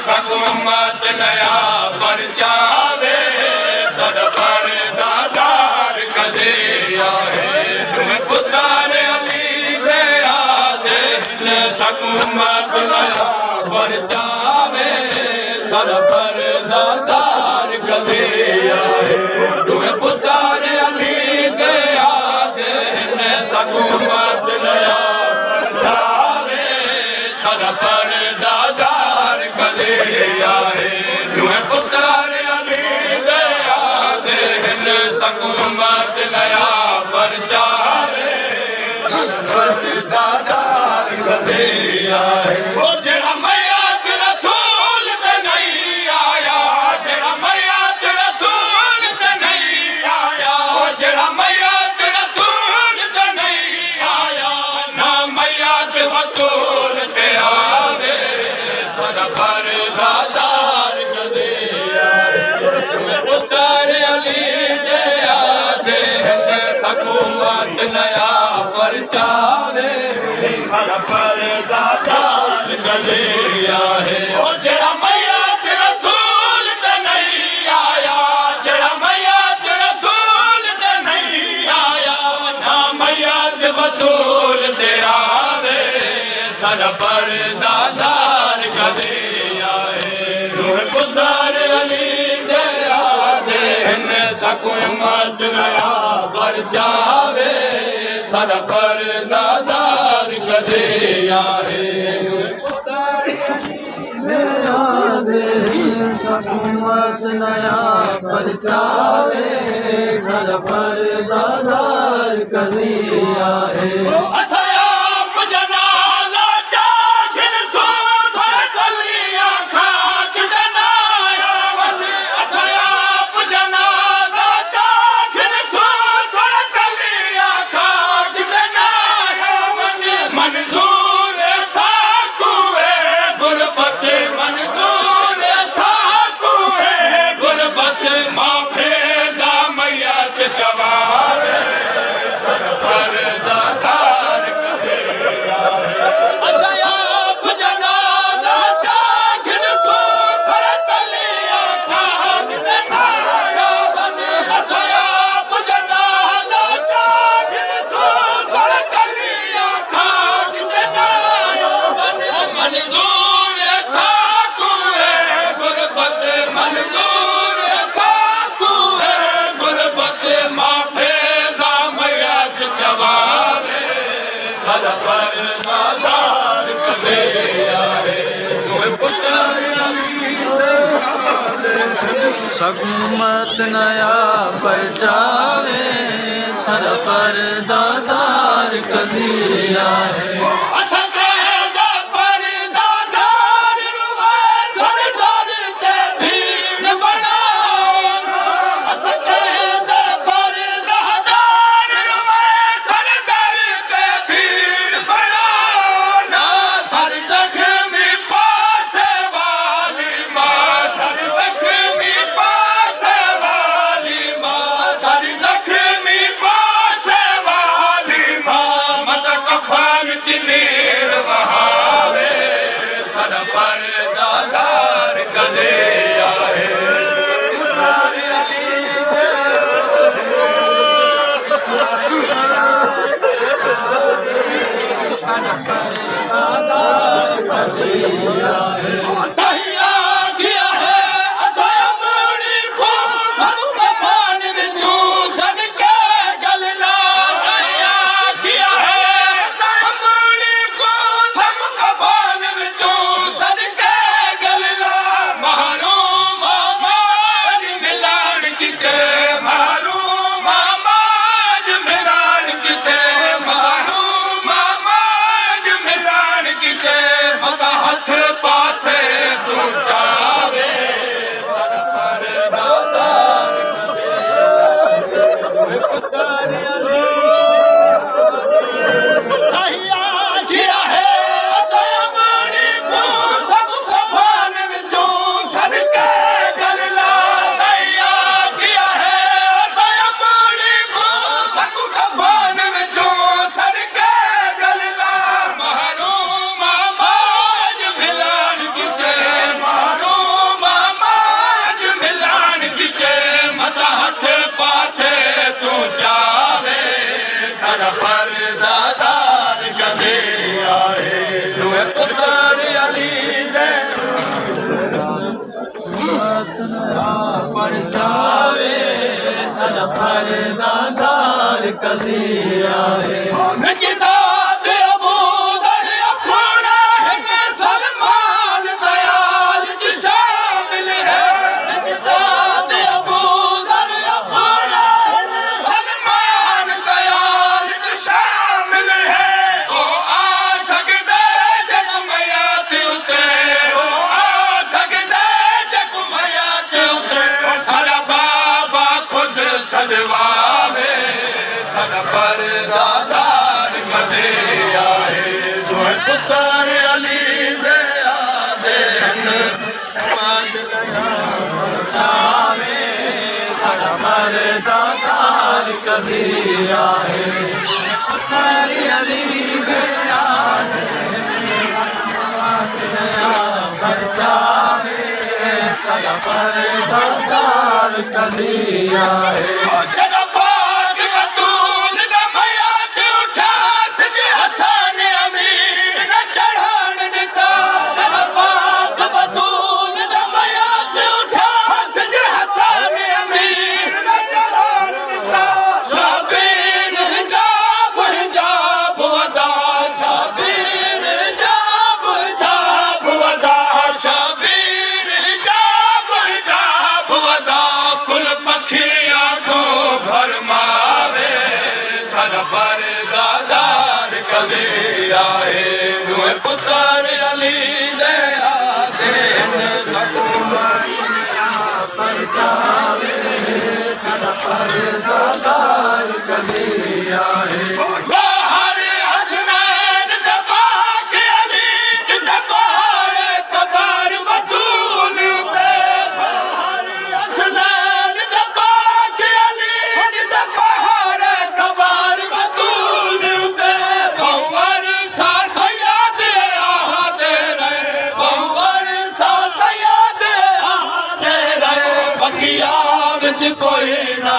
सकुमत नया परचावे सद पर दादार कदे आए तुम पुत्र अली दया देन सकुमत नया परचावे सद पर दादार कदे आए तुम पुत्र अली दया देन सकुमत नया परचावे सद पर दादार कदे आए तुम पुत्र अली दया देन सकुमत नया परचावे दादार कदे आए ओ जड़ा मैयात रसूल ते नहीं आया जड़ा मैयात रसूल ते नहीं आया ओ जड़ा मैयात रसूल ते नहीं आया ना मैयात बतूल ते आवे सद पर दादार कदे आए तुम पुत्र अली दया देन सकुमत नया परचावे सद पर दादार कदे आए ओ जड़ा मैयात रसूल ते नहीं आया जड़ा मैयात रसूल ते नहीं आया ना मैयात बतूल ते आवे सद पर दादार कदे आए तुम पुत्र अली दया देन सकुमत नया परचावे सद पर दादार कदे आए सकुमत नया परचावे सद पर दादार कदे आए असयाप जनाला जागिन सो धर कलिया खाक दनाया वन असयाप जनाला जागिन सो धर कलिया खाक दनाया वन मंजूर साकू है गुरबत मंजूर साकू है गुरबत माफेजा मैयत चवावे सद पर दातार कदे आए असयाप जनाला जागिन सो धर कलिया खाक दनाया वन असयाप जनाला जागिन सो धर कलिया खाक दनाया वन मंजूर साकू है गुरबत मंजूर साकू है गुरबत माफेजा मैयत चवावे सद पर दादार कदे आए तुम पुत्र सकुमत नया परचावे सद पर दादार कदे आए असकेदा पर दादार रुवा सरदार ते भीड़ बनाओ असकेदा पर दादार रुवा सरदार ते भीड़ बनाओ ना सर जख्मी पासे वाली माँ सर जख्मी पासे वाली माँ सर जख्मी पासे वाली माँ मत कफन चिनीर बहावे सद पर दादार कदे आए तहिया किया है असा मुड़ी को हम कफन विचू सदके गलना तहिया किया है असा मुड़ी को हम कफन विचू सदके गलना मालूम माज मिलान किते मालूम माज मिलान किते मालूम माज मिलान किते मत हथ परदादार कदे आए दुए पुत्र अली दे परचावे सन परदादार कदी आए नगदाद अबू दर अपना है सलमान दयाल च शामिल है नगदाद अबू दर अपना है सलमान दयाल च शामिल है ओ आ सकदे जग मया ते उते ओ आ सकदे जग मया ते उते सारा बाबा खुद सदवावे सन परदादार कदे आए दुए पुत्र अली दे आदे परचावे सन परदादार कदी आए पुत्र अली दे आए परचावे सन परदादार कदी आए जग पाक बतूल दा मया ते उठा सजे हसन अमीर न चढ़ान दिता जग पाक बतूल दा मया ते उठा सजे हसन अमीर न चढ़ान दिता शाबीर हिजाब हिजाब वदा शाबीर हिजाब हिजाब वदा शाबीर हिजाब हिजाब वदा कुल पखिया को फरमावे सन परदादार कदे आए दुए पुत्र अली दे आदे परचावे सन परदादार कदी आए बाहर हसनैन दबा के अली दबार कबार बतूल उते बाहर हसनैन दबा के अली दबार कबार बतूल उते बहुवर सा सयाद आदे रहे बहुवर सा सयाद आदे रहे बगिया विच कोई ना